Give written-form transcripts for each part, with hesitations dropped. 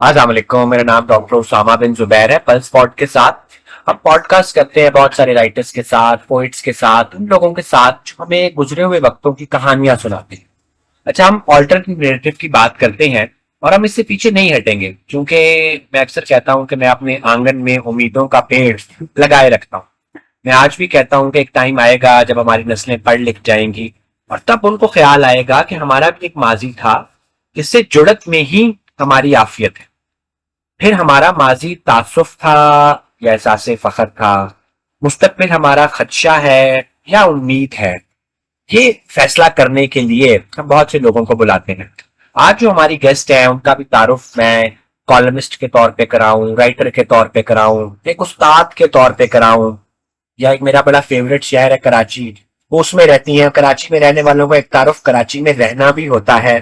अस्सलाम वालेकुम। मेरा नाम डॉक्टर उसामा बिन जुबैर है। पल्स पॉड के साथ हम पॉडकास्ट करते हैं बहुत सारे राइटर्स के साथ, पोइट्स के साथ, उन लोगों के साथ जो हमें गुजरे हुए वक्तों की कहानियां सुनाते हैं। अच्छा, हम ऑल्टरनेटिव नैरेटिव की बात करते हैं और हम इससे पीछे नहीं हटेंगे, क्योंकि मैं अक्सर कहता हूं कि मैं अपने आंगन में उम्मीदों का पेड़ लगाए रखता हूं। मैं आज भी कहता हूं कि एक टाइम आएगा जब हमारी नस्लें पढ़ लिख जाएंगी और तब उनको ख्याल आएगा कि हमारा भी एक माजी था जिससे जुड़त में ही हमारी आफियत है। फिर हमारा माजी तासुफ था या एहसास फख्र था, मुस्तकबिल हमारा खदशा है या उम्मीद है, ये फैसला करने के लिए हम बहुत से लोगों को बुलाते हैं। आज जो हमारी गेस्ट हैं उनका भी तारुफ मैं कॉलमिस्ट के तौर पे कराऊं, राइटर के तौर पे कराऊं, एक उस्ताद के तौर पे कराऊं, या एक मेरा बड़ा फेवरेट शहर है कराची, वो उसमें रहती हैं। कराची में रहने वालों को एक तारुफ कराची में रहना भी होता है।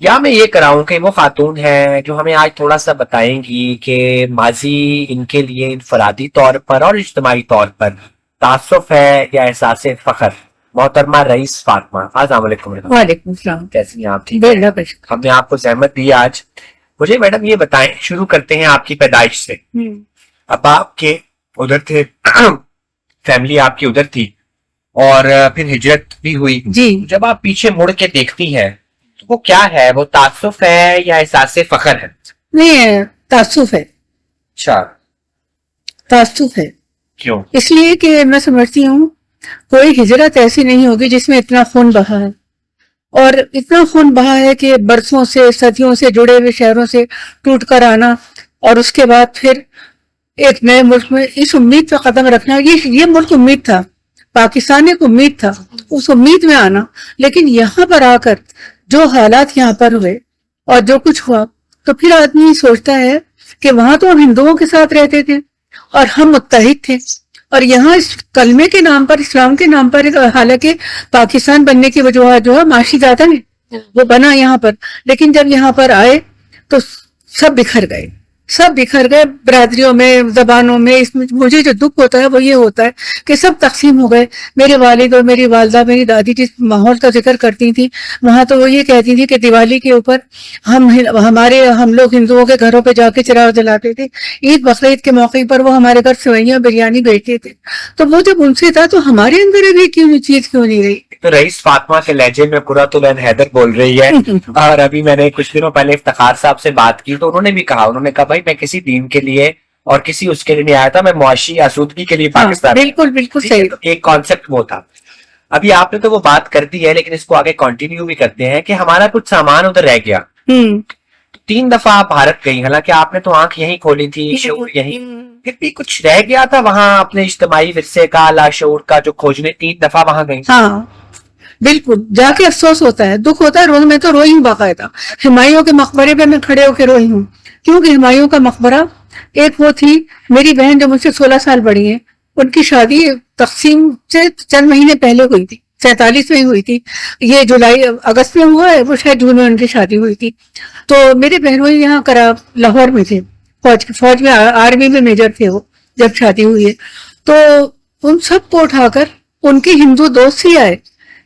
या मैं ये कराऊं कि वो खातून है जो हमें आज थोड़ा सा बताएंगी कि माजी इनके लिए इनफरादी तौर पर और इज्तिमाई तौर पर तासुफ है या एहसास फख्र। मोहतरमा रईस फातिमा, अस्सलाम वालेकुम। वालेकुम सलाम। कैसी हैं आप? ठीक है। बेल्ला बश। हमने आपको जहमत दी आज। मुझे मैडम ये बताएं, शुरू करते हैं आपकी पैदाइश से। अब आपके उधर थे फैमिली आपकी उधर थी और फिर हिजरत भी हुई जी। जब आप पीछे मुड़ के देखती हैं तो वो क्या है? वो तासुफ है या एहसास फख्र है? नहीं, तासुफ है। अच्छा, तासुफ है क्यों? इसलिए कि मैं समझती हूँ कोई हिजरत ऐसी नहीं होगी जिसमें इतना खून बहा है, और इतना खून बहा है कि बरसों से सदियों से जुड़े हुए शहरों से टूट कर आना और उसके बाद फिर एक नए मुल्क में इस उम्मीद पर कदम रखना। ये मुल्क उम्मीद था, पाकिस्तान एक उम्मीद था, उस उम्मीद में आना। लेकिन यहाँ पर आकर जो हालात यहाँ पर हुए और जो कुछ हुआ, तो फिर आदमी सोचता है कि वहां तो हम हिंदुओं के साथ रहते थे और हम मुत्तहिद थे, और यहाँ इस कलमे के नाम पर, इस्लाम के नाम पर, हालांकि पाकिस्तान बनने की वजह जो है माशी ज़्यादा ने वो बना यहाँ पर, लेकिन जब यहाँ पर आए तो सब बिखर गए, सब बिखर गए बरादरियों में, जबानों में। इसमें मुझे जो दुख होता है वो ये होता है कि सब तकसीम हो गए। मेरे वालिद और मेरी वालदा, मेरी दादी जिस माहौल का जिक्र करती थी वहां तो वो ये कहती थी कि दिवाली के ऊपर हम लोग हिंदुओं के घरों पे जाके चिराग जलाते थे, ईद बकरीद के मौके पर वो हमारे घर सेवइयां बिरयानी भेजते थे। तो वो जब उनसे था तो हमारे अंदर अभी क्यों चीज क्यों नहीं रही? तो रईस फातिमा के लहजे में कुर्रतुल हैदर बोल रही है। और अभी मैंने कुछ दिनों पहले इफ्तिखार साहब से बात की तो उन्होंने भी कहा, उन्होंने कहा भाई मैं किसी दीन के लिए और किसी उसके लिए नहीं आया था, मैं मुआशी आसूदगी के लिए पाकिस्तान। बिल्कुल बिल्कुल सही। तो एक कॉन्सेप्ट वो था। अभी आपने तो वो बात कर दी है, लेकिन इसको आगे कंटिन्यू भी करते हैं कि हमारा कुछ सामान उधर रह गया। 3 दफा आप भारत गई, हालांकि आपने तो आंख यहीं खोली थी, शऊर यहीं, फिर भी कुछ रह गया था वहां अपने इज्तिमाई विरसे का, लाशऊर का, जो खोजने 3 दफा वहां गई। हाँ बिल्कुल, जाके अफसोस होता है, दुख होता है। रोज मैं तो रोई हूँ बाकायदा। हुमायूं के मकबरे पे मैं खड़े होकर रोई हूँ, क्योंकि हुमायूं का मकबरा, एक वो थी मेरी बहन जो मुझसे 16 साल बड़ी है, उनकी शादी तकसीम से चंद महीने पहले हुई थी, 47 में हुई थी। ये जुलाई अगस्त में हुआ है, वो शायद जून में उनकी शादी हुई थी। तो मेरे बहनों यहाँ करा लाहौर में थे, फौज में आर्मी में मेजर थे वो जब शादी हुई है। तो उन सबको उठाकर उनके हिंदू दोस्त ही आए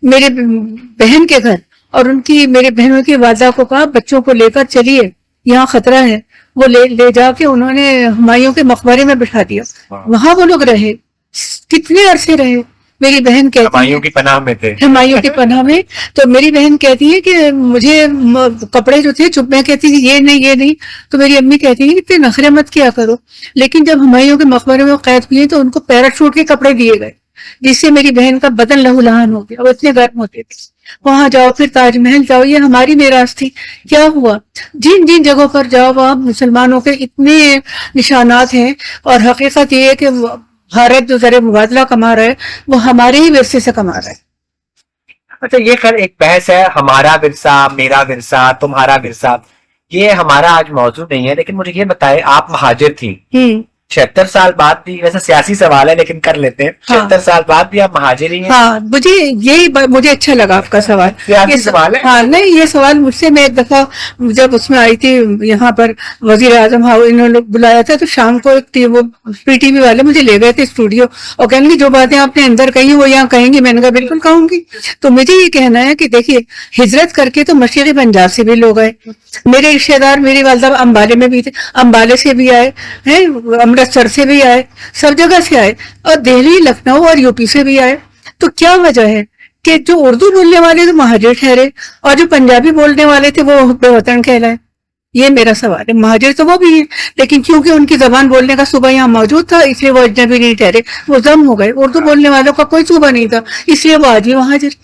मेरे बहन के घर, और उनकी मेरे बहनों की वालदा को कहा बच्चों को लेकर चलिए, यहाँ खतरा है। वो ले जाके उन्होंने हुमायूं के मकबरे में बिठा दिया। वहां वो लोग रहे, कितने अरसे रहे। मेरी बहन कहती है हुमायूं की पनाह में थे, हुमायूं की पनाह में। तो मेरी बहन कहती है कि मुझे कपड़े जो थे, चुप मैं कहती थी ये नहीं ये नहीं, तो मेरी अम्मी कहती है कि इतने नखरे मत किया करो। लेकिन जब हुमायूं के मकबरे में कैद हुई तो उनको पैराशूट के कपड़े दिए गए, जिससे मेरी बहन का बदन लहूलुहान हो गया। वो इतने गर्म होते थे। वहां जाओ, फिर ताजमहल जाओ, ये हमारी मीरास थी। क्या हुआ, जिन जिन जगहों पर जाओ वहां मुसलमानों के इतने निशानात हैं, और हकीकत ये है कि भारत जो ज़र मुबादला कमा रहा है वो हमारे ही विरसे से कमा रहा है। अच्छा, ये खैर एक बहस है, हमारा विरसा, मेरा विरसा, तुम्हारा विरसा, ये हमारा आज मौजूद नहीं है। लेकिन मुझे ये बताए, आप महाजिर थी, 76 साल बाद भी, वैसे सियासी सवाल है लेकिन कर लेते हैं, हाँ। 76 साल बाद भी आप महाजिर हैं। हाँ, मुझे अच्छा लगा आपका सवाल। सियासी सवाल है। हाँ, नहीं, ये सवाल मुझसे, मैं एक दफा जब उसमें आई थी यहाँ पर वजीर आजम हाउस, इन्होंने बुलाया था, तो शाम को वो पीटीवी वाले मुझे ले गए थे स्टूडियो और कहने की जो बातें आपने अंदर कही वो यहाँ कहेंगी। मैंने कहा बिल्कुल कहूंगी। तो मुझे ये कहना है कि देखिए, हिजरत करके तो मशरक़ी पंजाब से भी लोग आए, मेरे रिश्तेदार, मेरी वालदा अम्बाले में भी थे, अम्बाले से भी आए हैं, अमृतसर से भी आए, सब जगह से आए, और दिल्ली, लखनऊ और यूपी से भी आए। तो क्या वजह है कि जो उर्दू बोलने वाले तो महाजिर ठहरे और जो पंजाबी बोलने वाले थे वो बेवतन कहलाए? ये मेरा सवाल है। महाजिर तो वो भी है, लेकिन क्योंकि उनकी जबान बोलने का सूबा यहाँ मौजूद था इसलिए वो अजनबी नहीं ठहरे, वो जम हो गए। उर्दू बोलने वालों का कोई सूबा नहीं था इसलिए वो आज भी महाजिर।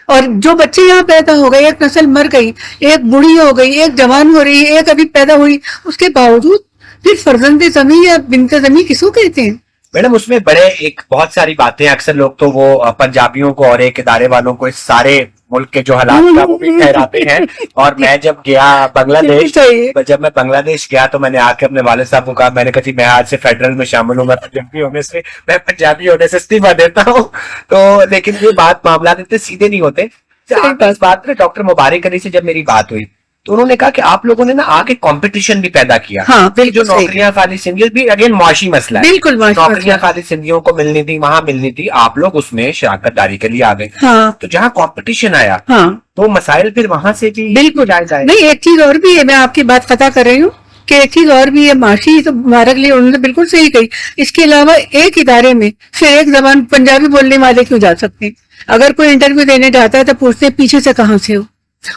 और जो बच्चे यहाँ पैदा हो गए, एक नस्ल मर गई, एक बूढ़ी हो गई, एक जवान हो रही है, एक अभी पैदा हुई, उसके बावजूद फिर फर्जंद जमी या बिन्त जमी किसको कहते हैं? मैडम उसमें बड़े एक बहुत सारी बातें, अक्सर लोग तो वो पंजाबियों को और एक इदारे वालों को इस सारे मुल्क के जो हालात का वो भी ठहराते हैं। और मैं जब गया बांग्लादेश, जब मैं बांग्लादेश गया तो मैंने आके अपने वाले साहब को कहा, मैंने कहा मैं आज से फेडरल में शामिल हूँ, मैं पंजाबी होने से इस्तीफा देता हूँ। तो लेकिन ये बात, मामला इतने सीधे नहीं होते। इस बात में डॉक्टर मुबारक अली से जब मेरी बात हुई तो उन्होंने कहा कि आप लोगों ने ना आके कंपटीशन भी पैदा किया। हाँ, जो नौकरियां खाली सिंधियों भी, अगेन मुआशी मसला है, बिल्कुल नौकरियां खाली सिंधियों को मिलनी थी, वहां मिलनी थी, आप लोग उसमें शराकतदारी के लिए आ गए। हाँ, तो जहाँ कंपटीशन आया, हाँ, तो मसाइल फिर वहां से भी बिल्कुल जाए। नहीं, एक चीज और भी है, मैं आपकी बात पता कर रही हूँ कि एक चीज और भी है, माशी तो मुबारक ली उन्होंने बिल्कुल सही कही। इसके अलावा एक इदारे में फिर एक जबान पंजाबी बोलने वाले क्यों जा सकते हैं? अगर कोई इंटरव्यू देने जाता है तो पूछते हैं पीछे से कहाँ से हो।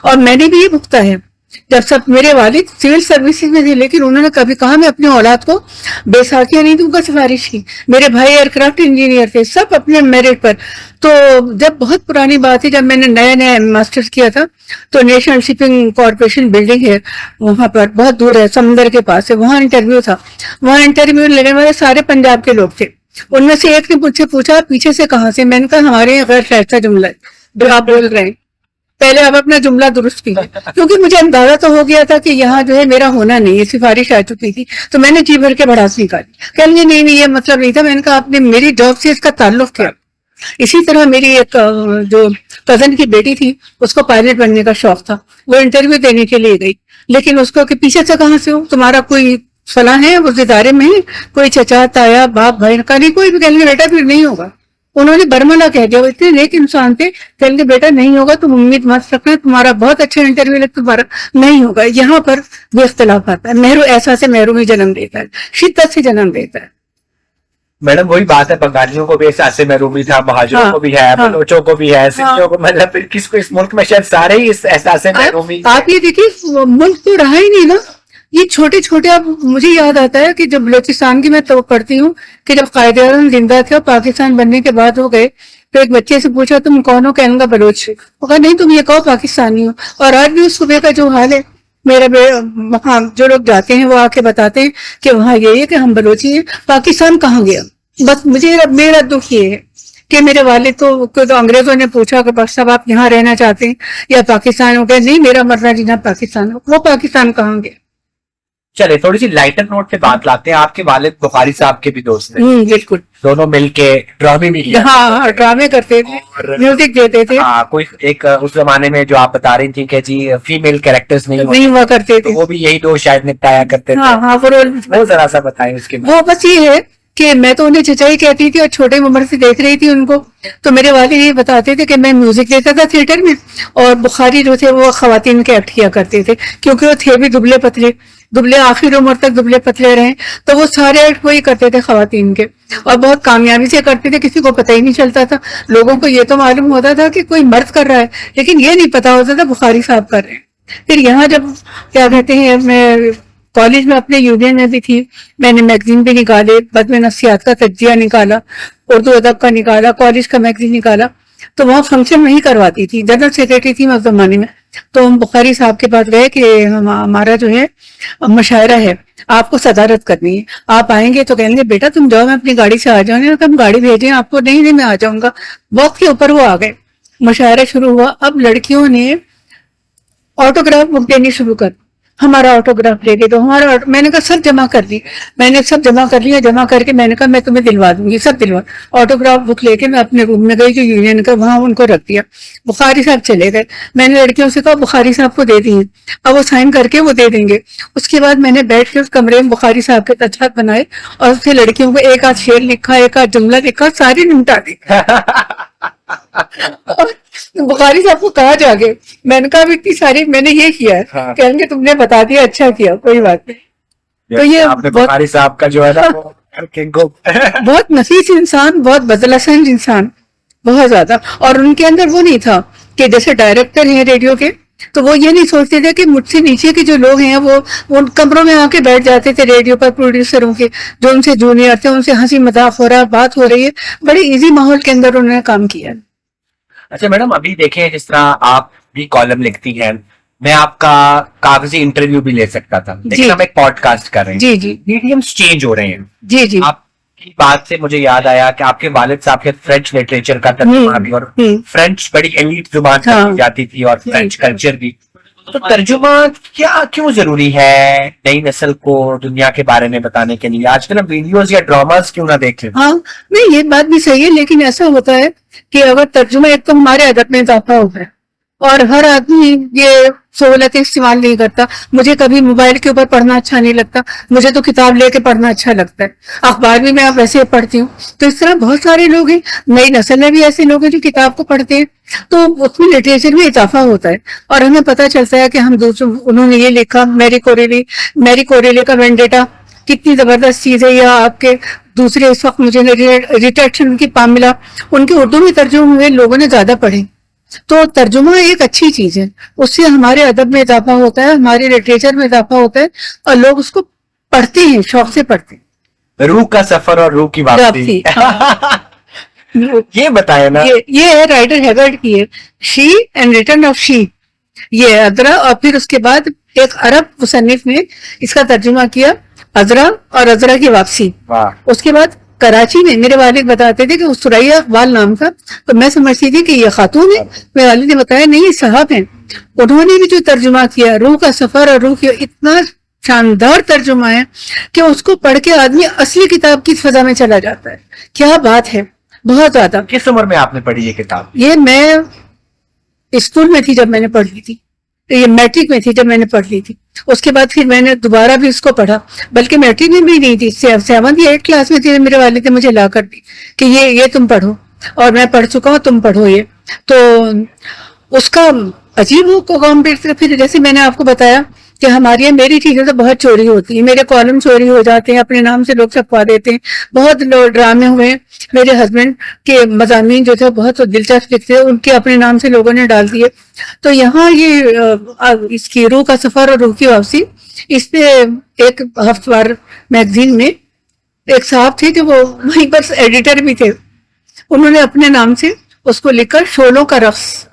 और मैंने भी ये भुगता है, जब सब मेरे वालिद सिविल सर्विसेज में थे लेकिन उन्होंने कभी कहा मैं अपनी औलाद को बेसाखिया नहीं दूंगा, सिफारिश की। मेरे भाई एयरक्राफ्ट इंजीनियर थे, सब अपने मेरिट पर। तो जब बहुत पुरानी बात है, जब मैंने नया नया मास्टर्स किया था तो नेशनल शिपिंग कॉर्पोरेशन बिल्डिंग है वहां पर, बहुत दूर है, समंदर के पास है, वहां इंटरव्यू था। वहां इंटरव्यू लेने वाले सारे पंजाब के लोग थे। उनमें से एक ने मुझसे पूछा पीछे से कहाँ से? मैंने कहा हमारे यहाँ गैर शाइस्ता जुमला है जो आप बोल रहे हैं, पहले आप अपना जुमला दुरुस्त कीजिए। क्योंकि मुझे अंदाजा तो हो गया था कि यहाँ जो है मेरा होना नहीं है, सिफारिश आ चुकी थी। तो मैंने जी भर के भड़ास निकाली, कहेंगे नहीं नहीं ये मतलब नहीं था। मैंने कहा आपने मेरी जॉब से इसका ताल्लुक क्या? इसी तरह मेरी एक जो कजन की बेटी थी, उसको पायलट बनने का शौक था, वो इंटरव्यू देने के लिए गई, लेकिन उसको कि पीछे से कहाँ से हो, तुम्हारा कोई फला है उस इदारे में, कोई चचा ताया बाप भाई का नहीं, कोई भी। कहेंगे बेटा फिर नहीं होगा। उन्होंने बर्मला कह दिया, वो इतने नेक इंसान थे, कहेंगे बेटा नहीं होगा, तुम उम्मीद मत रखना, तुम्हारा बहुत अच्छा इंटरव्यू है, तुम्हारा नहीं होगा। यहाँ पर भी इख्तलाफ आता है। मेहरू ऐसा से मेहरू में जन्म देता है, शिद्दत से जन्म देता है। मैडम वही बात है, बंगालियों को भी एहसास महरूमी था, महाजरों को भी है, बलोचों को भी है, सिंधियों को, मतलब किसको इस मुल्क में शायद सारे ही इस एहसास महरूमी। आप ये देखिए, मुल्क तो रहा ही नहीं ना, ये छोटे छोटे। अब मुझे याद आता है कि जब बलोचिस्तान की मैं तो पढ़ती हूँ कि जब कायदे-ए-आज़म जिंदा थे और पाकिस्तान बनने के बाद हो गए, तो एक बच्चे से पूछा तुम कौन हो? कहने का बलोच। वो कहा नहीं तुम ये कहो पाकिस्तानी हो। और आज भी उस सूबे का जो हाल है, मेरा वहाँ जो लोग जाते हैं वो आके बताते हैं कि वहाँ ये है कि हम बलोची हैं, पाकिस्तान कहाँ गया। बस मेरा दुख ये है कि मेरे वालिद तो अंग्रेजों ने पूछा कि बस साहब आप यहाँ रहना चाहते हैं या पाकिस्तान हो गए? नहीं, मेरा मरना जीना पाकिस्तान हो। वो पाकिस्तान कहाँ गया? चले थोड़ी सी लाइटर नोट पे बात लाते हैं। आपके वालिद बुखारी साहब के भी दोस्त हैं, बिल्कुल, दोनों मिलके ड्रामे भी किया। हाँ, ड्रामे करते थे, म्यूजिक देते थे। हाँ, कोई एक उस जमाने में जो आप बता रही थी कि जी फीमेल कैरेक्टर्स नहीं हुआ करते थे, तो वो भी यही दो शायद निपटाया करते थे। हाँ, वो जरा सा बताएं उसके बाद। वो बस ये है कि मैं तो उन्हें चचाई कहती थी और छोटे उम्र से देख रही थी उनको। तो मेरे वाले ये बताते थे कि मैं म्यूजिक देता था थिएटर में, और बुखारी जो थे वो खवातीन के एक्ट किया करते थे, क्योंकि वो थे भी दुबले आखिर उम्र तक दुबले पतले रहे, तो वो सारे एक्ट वही करते थे खवातीन के, और बहुत कामयाबी से करते थे। किसी को पता ही नहीं चलता था, लोगों को ये तो मालूम होता था कि कोई मर्द कर रहा है, लेकिन ये नहीं पता होता था बुखारी साहब कर रहे हैं। फिर यहाँ जब क्या कहते हैं, मैं कॉलेज में अपने यूनियन में भी थी, मैंने मैगजीन भी निकाले, बदम नफ्सियात का तज्जिया निकाला, उर्दू अदब का निकाला, कॉलेज का मैगजीन निकाला। तो वहाँ फंक्शन नहीं करवाती थी, जनरल सेक्रेटरी थी मैं उस जमाने में। तो हम बुखारी साहब के पास गए कि हमारा जो है मुशायरा है, आपको सदारत करनी है, आप आएंगे? तो कहेंगे बेटा तुम जाओ, मैं अपनी गाड़ी से आ जाऊंगी। हम गाड़ी भेजें आपको? नहीं मैं आ जाऊंगा। वक्त के ऊपर वो आ गए, मुशायरा शुरू हुआ। अब लड़कियों ने ऑटोग्राफ बुक देनी शुरू कर, हमारा ऑटोग्राफ लेके दो, हमारा मैंने कहा सब जमा कर ली, मैंने सब जमा कर लिया, जमा करके मैंने कहा मैं तुम्हें दिलवा दूंगी, सब दिलवा। ऑटोग्राफ बुक लेके मैं अपने रूम में गई जो यूनियन का, वहां उनको रख दिया। बुखारी साहब चले गए, मैंने लड़कियों से कहा बुखारी साहब को दे दी, अब वो साइन करके वो दे देंगे। उसके बाद मैंने बैठ के उस कमरे में बुखारी साहब के तजहात बनाए और उससे लड़कियों को एक आध शेर लिखा, एक आध जुमला लिखा, सारी निपटा दी। बुखारी साहब को कहा जाके, मैंने कहा इतनी सारी मैंने ये किया है। हाँ। कहेंगे तुमने बता दिया, अच्छा किया, कोई बात नहीं। तो ये आपने बुखारी साहब का जो है ना वो करके बहुत नफीस इंसान, बहुत बदलसंज इंसान, बहुत ज्यादा। और उनके अंदर वो नहीं था कि जैसे डायरेक्टर हैं रेडियो के, तो वो ये नहीं सोचते थे कि मुझसे नीचे के जो लोग हैं वो उन कमरों में आके बैठ जाते थे रेडियो पर, प्रोड्यूसरों के जो उनसे जूनियर थे, उनसे हंसी मजाक हो रहा है, बात हो रही है, बड़े इजी माहौल के अंदर उन्होंने काम किया। अच्छा मैडम, अभी देखें जिस तरह आप भी कॉलम लिखती हैं, मैं आपका कागजी इंटरव्यू भी ले सकता था, लेकिन हम एक पॉडकास्ट कर रहे हैं। जी जी मीडियम्स चेंज हो रहे हैं। जी जी। आपकी बात से मुझे याद आया कि आपके वालिद साहब के फ्रेंच लिटरेचर का तर्जुमा भी, और फ्रेंच बड़ी एलीट जुबान कही जाती थी, और फ्रेंच कल्चर भी। तो तर्जुमा क्या क्यों जरूरी है नई नस्ल को दुनिया के बारे में बताने के लिए? आजकल हम वीडियोस या ड्रामास क्यों ना देखें? हाँ, नहीं ये बात भी सही है, लेकिन ऐसा होता है कि अगर तर्जुमा, एक तो हमारे अदब में इजाफा होता है और हर आदमी ये सहूलतें इस्तेमाल नहीं करता। मुझे कभी मोबाइल के ऊपर पढ़ना अच्छा नहीं लगता, मुझे तो किताब लेके पढ़ना अच्छा लगता है। अखबार भी मैं वैसे पढ़ती हूँ। तो इस तरह बहुत सारे लोग हैं, नई नस्ल में भी ऐसे लोग हैं जो किताब को पढ़ते हैं, तो उसमें लिटरेचर में इजाफा होता है और हमें पता चलता है कि हम दूसरों, उन्होंने ये लिखा, मैरी कोरेली का वेंडेटा कितनी जबरदस्त चीज है। या आपके दूसरे इस वक्त मुझे रिटेक्शन की पामिला, उनके उर्दू में तर्जुमे हुए, लोगों ने ज्यादा पढ़े। तो तर्जुमा एक अच्छी चीज है, उससे हमारे अदब में इजाफा होता है, हमारे लिटरेचर में इजाफा होता है और लोग उसको पढ़ते हैं, शौक से पढ़ते हैं। रूह का सफर और रूह की वापसी। ये बताया ना, ये है राइटर हैवर्ड की है, she and return of she, ये अजरा। और फिर उसके बाद एक अरब मुसन्निफ ने इसका तर्जुमा किया, अजरा और अजरा की वापसी। उसके बाद कराची में मेरे वालिद बताते थे कि उस सुरैया इकबाल नाम का, तो मैं समझती थी कि ये खातून है। मेरे वालिद ने बताया नहीं, ये साहब हैं। उन्होंने भी जो तर्जुमा किया रूह का सफर और रूह की, इतना शानदार तर्जुमा है कि उसको पढ़ के आदमी असली किताब की फजा में चला जाता है। क्या बात है, बहुत ज्यादा। किस उम्र में आपने पढ़ी ये किताब? ये मैं स्कूल में थी जब मैंने पढ़ ली थी, ये मैट्रिक में थी जब मैंने पढ़ ली थी। उसके बाद फिर मैंने दोबारा भी इसको पढ़ा, बल्कि मैट्रिक में भी नहीं थी, 7th या 8th क्लास में थी, मेरे वालिद ने मुझे ला कर दी कि ये तुम पढ़ो, और मैं पढ़ चुका हूँ, तुम पढ़ो ये। तो उसका अजीब वो कॉम्पिटिशन, फिर जैसे मैंने आपको बताया कि हमारे यहाँ मेरी चीजें तो बहुत चोरी होती है, मेरे कॉलम चोरी हो जाते हैं, अपने नाम से लोग छपवा देते हैं, बहुत ड्रामे हुए हैं। मेरे हस्बैंड के मज़ामीन जो थे बहुत दिलचस्प लिखते हैं, उनके अपने नाम से लोगों ने डाल दिए। तो यहाँ ये इसकी रूह का सफर और रूह की वापसी, इस पे एक हफ्तेवार मैगजीन में एक साहब थे जो वो वहीं पर एडिटर भी थे, उन्होंने अपने नाम से उसको लिखकर शोलों का रफ्स,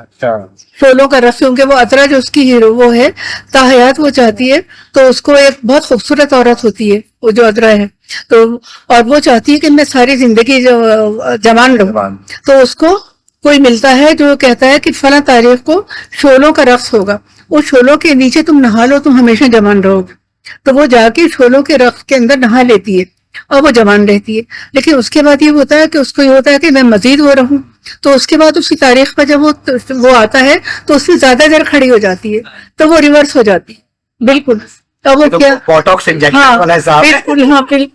शोलों का रफ्स, क्योंकि वो अतरा जो उसकी हीरो वो है ताहयात, वो चाहती है, तो उसको एक बहुत खूबसूरत औरत होती है वो जो अतरा है, तो और वो चाहती है कि मैं सारी जिंदगी जो जवान रहूं। तो उसको कोई मिलता है जो कहता है कि फला तारीख को शोलों का रफ्स होगा, उस शोलों के नीचे तुम नहा लो, तुम हमेशा जवान रहोगे। तो वो जाके शोलों के रफ्स के अंदर नहा लेती है और वो जवान रहती है। लेकिन उसके बाद ये होता है कि उसको ये होता है कि मैं मजीद वो रहूं, तो उसके बाद उसकी तारीख पर जब वो आता है तो उससे ज्यादा देर खड़ी हो जाती है, तो वो रिवर्स हो जाती है बिल्कुल। तो वो क्या बोटॉक्स इंजेक्शन वाला हिसाब है। बिल्कुल, हाँ बिल्कुल।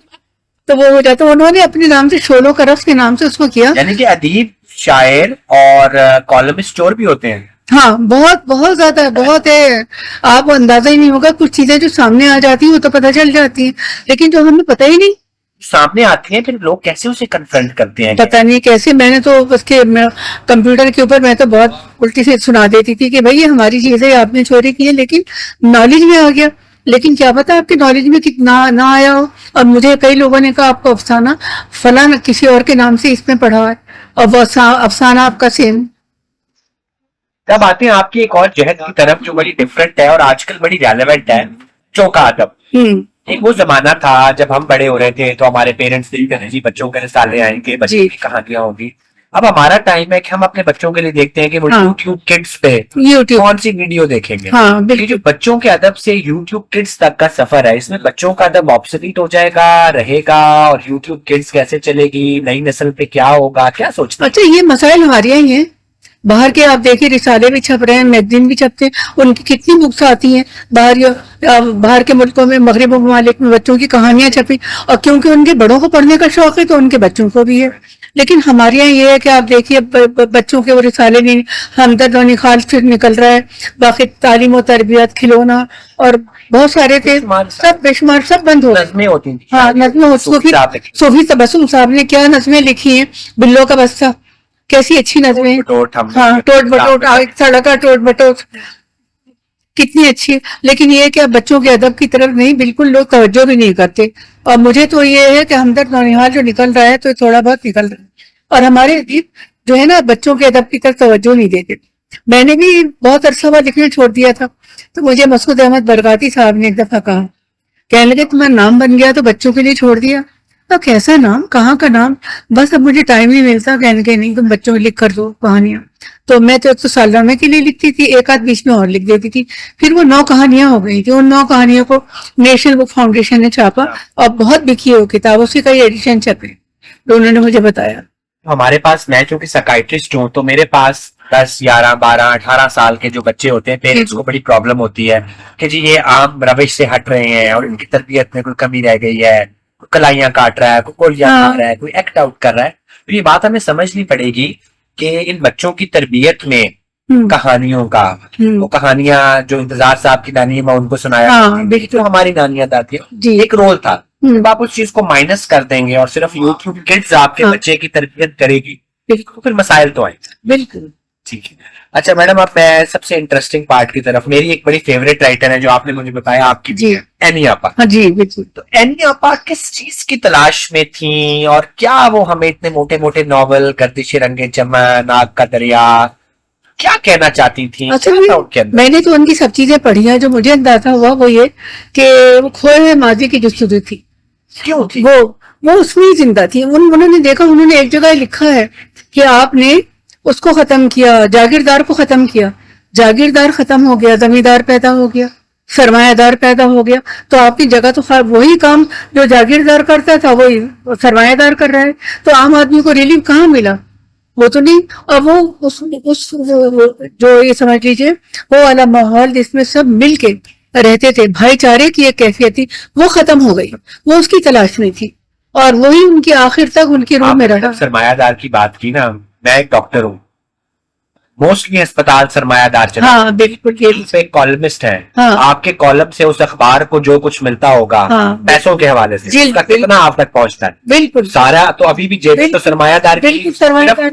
तो वो हो जाता है, उन्होंने अपने नाम से शोलों का रफ्स के नाम से उसको किया। यानी कि अदीब, शायर और कॉलमिस्ट चोर भी होते हैं। हाँ, बहुत बहुत ज्यादा बहुत है, आपको अंदाजा ही नहीं होगा। कुछ चीजें जो सामने आ जाती है वो तो पता चल जाती है, लेकिन जो हमें पता ही नहीं सामने आती हैं, फिर लोग कैसे उसे कन्फ्रंट करते हैं? पता नहीं कैसे। मैंने तो उसके कंप्यूटर के ऊपर मैं तो बहुत उल्टी से सुना देती थी कि भाई ये हमारी चीजें आपने चोरी की है, लेकिन नॉलेज में आ गया। लेकिन क्या पता आपके नॉलेज में कितना ना आया हो। और मुझे कई लोगों ने कहा आपको अफसाना फला किसी और के नाम से इसमें पढ़ा है, और वो अफसाना आपका सेम। तब आते हैं आपकी एक और जहद की तरफ जो बड़ी डिफरेंट है और आजकल बड़ी रेलेवेंट है, चौका अदब। एक वो जमाना था जब हम बड़े हो रहे थे तो हमारे पेरेंट्स दिल करते जी बच्चों के रिसाले आएंगे, बच्चों की कहानियां होगी, اب ہمارا ٹائم ہے کہ ہم اپنے بچوں کے لیے دیکھتے ہیں کہ وہ ہاں۔ یوٹیوب کڈس پہ یوٹیوب، کون سی ویڈیو دیکھیں گے. ہاں یہ بالکل. جو بچوں کے ادب سے یوٹیوب کڈس تک کا سفر ہے، اس میں بچوں کا ادب آبسلیٹ ہو جائے گا، رہے گا، اور یوٹیوب کڈس کیسے چلے گی، نئی نسل پہ کیا ہوگا، کیا سوچتے ہیں؟ اچھا، یہ مسائل ہمارے یہاں ہی ہیں. باہر کے آپ دیکھیے رسالے بھی چھپ رہے ہیں، میگزین بھی چھپتے ہیں، ان کی کتنی بکس آتی ہیں باہر کے ملکوں میں، مغرب ممالک میں بچوں کی کہانیاں چھپی، اور کیونکہ ان کے بڑوں کو پڑھنے کا شوق ہے تو ان کے بچوں کو بھی ہے. لیکن ہمارے یہاں یہ ہے کہ آپ دیکھیے بچوں کے وہ رسالے نہیں، ہمدرد و نخال سے نکل رہا ہے، باقی تعلیم و تربیت، کھلونا اور بہت سارے تھے، سب بے شمار سب بند ہو گئے. نظمیں ہوتی تھیں. ہاں نظمیں، صوفی تبسم صاحب نے کیا نظمیں لکھی ہیں، بلوں کا بستہ، کیسی اچھی نظمیں. ہاں، ٹوٹ بٹوٹ، ایک سڑک کا ٹوٹ بٹوٹ، کتنی اچھی. لیکن یہ ہے کہ اب بچوں کے ادب کی طرف نہیں، بالکل لوگ توجہ بھی نہیں کرتے. اور مجھے تو یہ ہے کہ ہمدرد نونہال جو نکل رہا ہے تو تھوڑا بہت نکل رہا ہے، اور ہمارے ادیب جو ہے نا بچوں کے ادب کی طرف توجہ نہیں دیتے. میں نے بھی بہت عرصہ بعد لکھنا چھوڑ دیا تھا، تو مجھے مسعود احمد برغاتی صاحب نے ایک دفعہ کہا، کہنے لگے تمہارا نام بن گیا تو بچوں کے لیے چھوڑ دیا. تو کیسا نام، کہاں کا نام، بس اب مجھے ٹائم نہیں ملتا. کہنے کے نہیں، تم بچوں کو لکھ کر دو کہانیاں. تو میں تو سالنامے کے لیے لکھتی تھی، ایک آدھ بیچ میں اور لکھ دیتی تھی. پھر وہ 9 کہانیاں ہو گئی تھی. ان 9 کہانیوں کو نیشنل بک فاؤنڈیشن نے چھاپا اور بہت بکی ہے وہ کتاب، اسی کا یہ ایڈیشن چھپے تو انہوں نے مجھے بتایا. ہمارے پاس، میں چونکہ سائکائٹرسٹ ہوں، تو میرے پاس 10 11 12 18 سال کے جو بچے ہوتے ہیں، پیرنٹس کو بڑی پرابلم ہوتی ہے کہ جی یہ عام روش سے ہٹ رہے ہیں اور ان کی تربیت میں کوئی کمی رہ گئی ہے، کوئی کلائیاں کاٹ رہا ہے، کوئی گولیاں کھا رہا ہے، کوئی ایکٹ آؤٹ کر رہا ہے. تو یہ بات ہمیں سمجھنی پڑے گی کہ ان بچوں کی تربیت میں کہانیوں کا، وہ کہانیاں جو انتظار صاحب کی نانی ماں ان کو سنایا، جو ہماری نانیاں دادیاں، ایک رول تھا. جب آپ اس چیز کو مائنس کر دیں گے اور صرف یوٹیوب کڈز آپ کے بچے کی تربیت کرے گی، تو پھر مسائل تو آئیں. بالکل ٹھیک ہے. اچھا میڈم، اب میں سب سے انٹرسٹنگ پارٹ کی طرف، میری ایک بڑی فیوریٹ رائٹر ہے جو آپ نے مجھے بتایا آپ کی، جی، اینی آپا. ہاں جی بالکل. تو اینی آپا کس چیز کی تلاش میں تھیں، اور کیا وہ ہمیں اتنے موٹے موٹے ناول، گردش رنگ چمن، آگ کا دریا، کیا کہنا چاہتی تھیں؟ میں نے تو ان کی سب چیزیں پڑھی ہیں. جو مجھے اندازہ ہوا وہ یہ کہ وہ کھوئے ہوئے ماضی کی جستجو تھی. کیوں تھی وہ اس میں ہی زندہ تھی. انہوں نے دیکھا، انہوں نے ایک جگہ لکھا ہے کہ آپ نے اس کو ختم کیا، جاگیردار کو ختم کیا، جاگیردار ختم ہو گیا، زمیندار پیدا ہو گیا، سرمایہ دار پیدا ہو گیا، تو آپ کی جگہ تو وہی کام جو جاگیردار کرتا تھا وہی سرمایہ دار کر رہا ہے. تو عام آدمی کو ریلیف کہاں ملا؟ وہ تو نہیں. اور وہ اس جو یہ سمجھ لیجیے وہ والا ماحول جس میں سب مل کے رہتے تھے، بھائی چارے کی ایک کیفیت تھی، وہ ختم ہو گئی. وہ اس کی تلاش میں تھی اور وہی ان کی آخر تک ان کی روح میں رہا. سرمایہ دار کی بات کی نا، میں ایک ڈاکٹر ہوں، موسٹلی اسپتال سرمایہ دار چلا. ہاں بالکل. یہ ایک کالمسٹ ہے، آپ کے کالم سے اس اخبار کو جو کچھ ملتا ہوگا پیسوں کے حوالے سے کتنا آپ تک پہنچتا ہے؟ بالکل سارا. تو ابھی بھی جیب تو سرمایہ دار کی،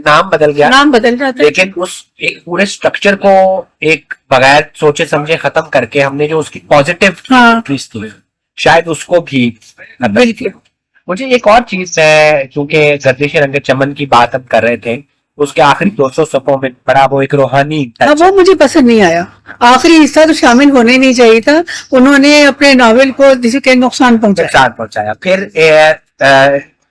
نام بدل گیا، نام بدل رہا تھا، لیکن اس ایک پورے اسٹرکچر کو ایک بغیر سوچے سمجھے ختم کر کے ہم نے جو اس کی پازیٹیو شاید اس کو بھی. مجھے ایک اور چیز ہے، کیونکہ گردش رنگ چمن کی بات ہم کر رہے تھے، اس کے آخری 200 صفحوں میں بڑا وہ ایک روحانی، وہ مجھے پسند نہیں آیا. آخری حصہ تو شامل ہونے نہیں چاہیے تھا. انہوں نے اپنے ناول کو جسے کہ نقصان پہنچایا. پھر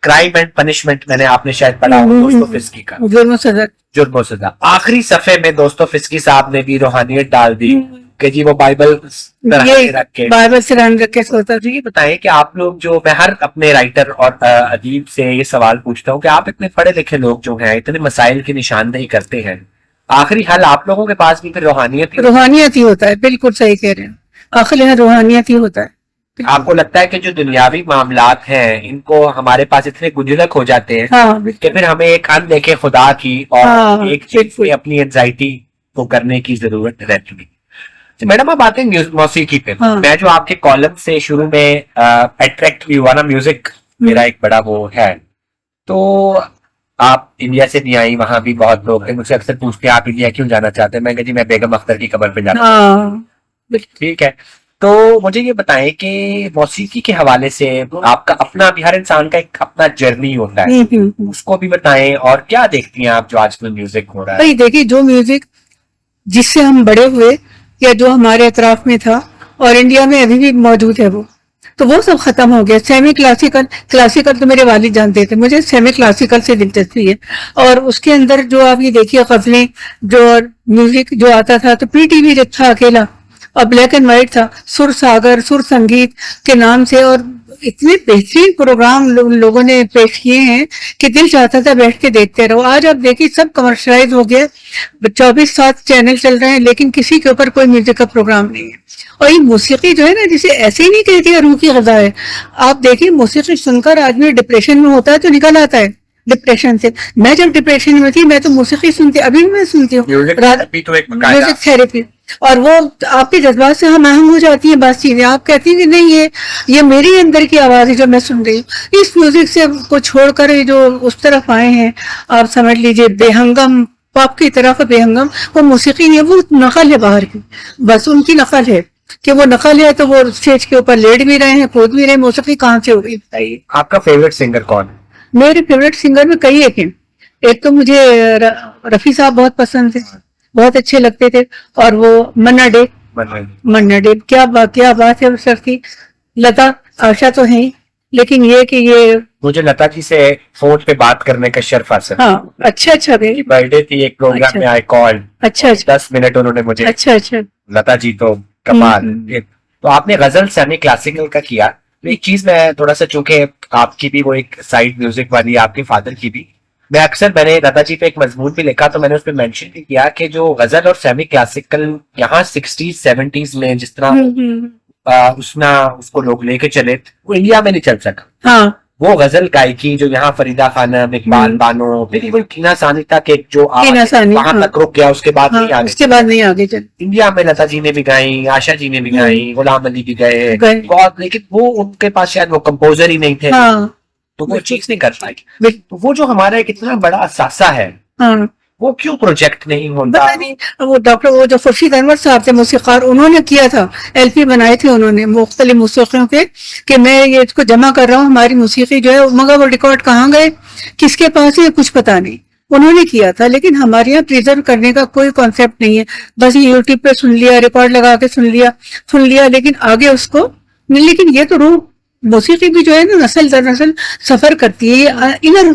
کرائم اینڈ پنشمنٹ، میں نے آپ نے شاید پڑھا دوستوفسکی کا جرم و سزا. آخری صفحے میں دوستوفسکی صاحب نے بھی روحانیت ڈال دی کہ جی وہ بائبل سے رکھ کے سوتا. یہ بتائیں کہ آپ لوگ جو، میں ہر اپنے رائٹر اور ادیب سے یہ سوال پوچھتا ہوں کہ آپ اتنے پڑھے لکھے لوگ جو ہیں، اتنے مسائل کی نشاندہی کرتے ہیں، آخری حل آپ لوگوں کے پاس بھی پھر روحانیت ہی ہوتا ہے. بالکل صحیح کہہ رہے ہیں، آخری روحانیت ہی ہوتا ہے. آپ کو لگتا ہے کہ جو دنیاوی معاملات ہیں ان کو ہمارے پاس اتنے گنجلک ہو جاتے ہیں کہ پھر ہمیں ایک اندیکھے خدا کی اور ایک چیز میں اپنی اینزائٹی کو کرنے کی ضرورت رہتی ہے. میڈم اب آتے ہیں موسیقی پہ. میں جو آپ کے کالم سے شروع میں اٹریکٹ بھی ہوا نا، میوزک میرا ایک بڑا وہ ہے. تو آپ انڈیا سے نہیں آئی، وہاں بھی بہت لوگ مجھ سے اکثر پوچھتے ہیں آپ انڈیا کیوں جانا چاہتے ہیں؟ میں کہ جی میں بیگم اختر کی قبر پہ جانا چاہتا ہوں. ٹھیک ہے. تو مجھے یہ بتائیں کہ موسیقی کے حوالے سے آپ کا اپنا بھی، ہر انسان کا ایک اپنا جرنی ہوتا ہے، اس کو بھی بتائیں. اور کیا دیکھتی ہیں آپ جو آج کل میوزک ہو رہا ہے؟ دیکھیے جو میوزک جس سے ہم بڑے ہوئے یا جو ہمارے اطراف میں تھا اور انڈیا میں ابھی بھی موجود ہے، وہ تو وہ سب ختم ہو گیا. سیمی کلاسیکل تو میرے والد جانتے تھے, مجھے سیمی کلاسیکل سے دلچسپی ہے. اور اس کے اندر جو آپ یہ دیکھیے غزلیں جو میوزک جو آتا تھا, تو پی ٹی وی تھا اکیلا اور بلیک اینڈ وائٹ تھا, سر ساگر سر سنگیت کے نام سے, اور اتنے بہترین پروگرام لوگوں نے پیش کیے ہیں کہ دل چاہتا تھا بیٹھ کے دیکھتے رہو. آج آپ دیکھیے سب کمرشلائز ہو گیا, 24/7 چینل چل رہے ہیں, لیکن کسی کے اوپر کوئی میوزک کا پروگرام نہیں ہے. اور یہ موسیقی جو ہے نا, جسے ایسے ہی نہیں کہتی ہے روح کی غذا ہے. آپ دیکھیے موسیقی سن کر آدمی ڈپریشن میں ہوتا ہے تو نکل آتا ہے ڈپریشن سے. میں جب ڈپریشن میں تھی میں تو موسیقی سنتی, ابھی بھی میں سنتی ہوں, میوزک تھراپی. اور وہ آپ کے جذبات سے ہم آہنگ ہو جاتی ہیں بات چیزیں, آپ کہتی ہیں کہ نہیں یہ میری اندر کی آواز ہے جو میں سن رہی ہوں. اس میوزک سے کو چھوڑ کر جو اس طرف آئے ہیں, آپ سمجھ لیجئے بے ہنگم پاپ کی طرف. بے ہنگم وہ موسیقی نہیں ہے, وہ نقل ہے باہر کی, بس ان کی نقل ہے کہ وہ نقل ہے, تو وہ اسٹیج کے اوپر لیٹ بھی رہے ہیں, کود بھی رہے ہیں. موسیقی کہاں سے ہوگی بتائیے. آپ کا فیوریٹ سنگر کون ہے؟ میرے فیوریٹ سنگر میں کئی ایک ہیں. ایک تو مجھے رفیع صاحب بہت پسند تھے, بہت اچھے لگتے تھے. اور وہ منا ڈے کیا بات ہے اس وقت کی. لتا آشا تو ہیں, لیکن یہ کہ یہ مجھے لتا جی سے فون پہ بات کرنے کا شرف حاصل. ہاں اچھا برتھ ڈے تھی, ایک پروگرام میں آئی کال, اچھا 10 منٹ انہوں نے مجھے. اچھا لتا جی تو کمال. تو آپ نے غزل سیمی کلاسیکل کا کیا. ایک چیز میں تھوڑا سا, چونکہ آپ کی بھی وہ ایک سائڈ میوزک والی, آپ کے فادر کی بھی, میں نے لتا جی پہ ایک مضمون بھی لکھا, تو میں نے اس پہ مینشن بھی کیا کہ جو غزل اور سیمی کلاسیکل یہاں 60s 70s میں جس طرح اس کو لوگ لے کے چلے, وہ انڈیا میں نہیں چل سکا. ہاں وہ غزل گائکی جو یہاں فریدہ خانم, اقبال بانو, پھر ایون ٹینا سانی تک, جو وہاں تک رک گیا, اس کے بعد نہیں آگے. اس کے بعد نہیں آگے چل. انڈیا میں لتا جی نے بھی گائی, آشا جی نے بھی گائی, غلام علی بھی گئے بہت, لیکن وہ ان کے پاس شاید وہ کمپوزر ہی نہیں تھے, تو وہ چیز نہیں کر پائی. تو وہ جو ہمارا ایک اتنا بڑا اثاثہ ہے, وہ کیوں پروجیکٹ نہیں ہوتا؟ وہ ڈاکٹر وہ جو خورشید انور صاحب تھے موسیقار, انہوں نے کیا تھا, LP بنائے تھے انہوں نے مختلف موسیقیوں کے, کہ میں یہ اس کو جمع کر رہا ہوں ہماری موسیقی جو ہے, مگر وہ ریکارڈ کہاں گئے, کس کے پاس ہے, کچھ پتا نہیں. انہوں نے کیا تھا, لیکن ہمارے یہاں پریزرو کرنے کا کوئی کانسیپٹ نہیں ہے. بس یہ یوٹیوب پہ سن لیا, ریکارڈ لگا کے سن لیا, لیکن آگے اس کو نہیں. لیکن یہ تو روح موسیقی بھی جو ہے نا نسل در نسل سفر کرتی ہے, انر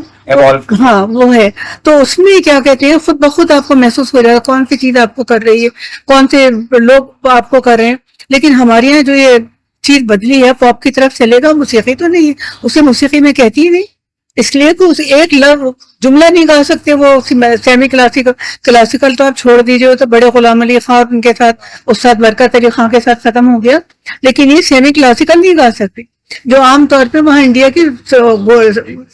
ہاں وہ ہے. تو اس میں کیا کہتے ہیں, خود بخود آپ کو محسوس ہو جائے گا کون سی چیز آپ کو کر رہی ہے, کون سے لوگ آپ کو کر رہے ہیں. لیکن ہمارے یہاں جو یہ چیز بدلی ہے, پاپ کی طرف چلے گا, موسیقی تو نہیں ہے, اسے موسیقی میں کہتی ہی نہیں. اس لیے کہ ایک جملہ نہیں گا سکتے. وہ سیمی کلاسیکل تو آپ چھوڑ دیجیے, تو بڑے غلام علی خان ان کے ساتھ, استاد برکت علی خان کے ساتھ ختم ہو گیا. لیکن یہ سیمی کلاسیکل نہیں گا سکتے, جو عام طور پہ وہاں انڈیا کی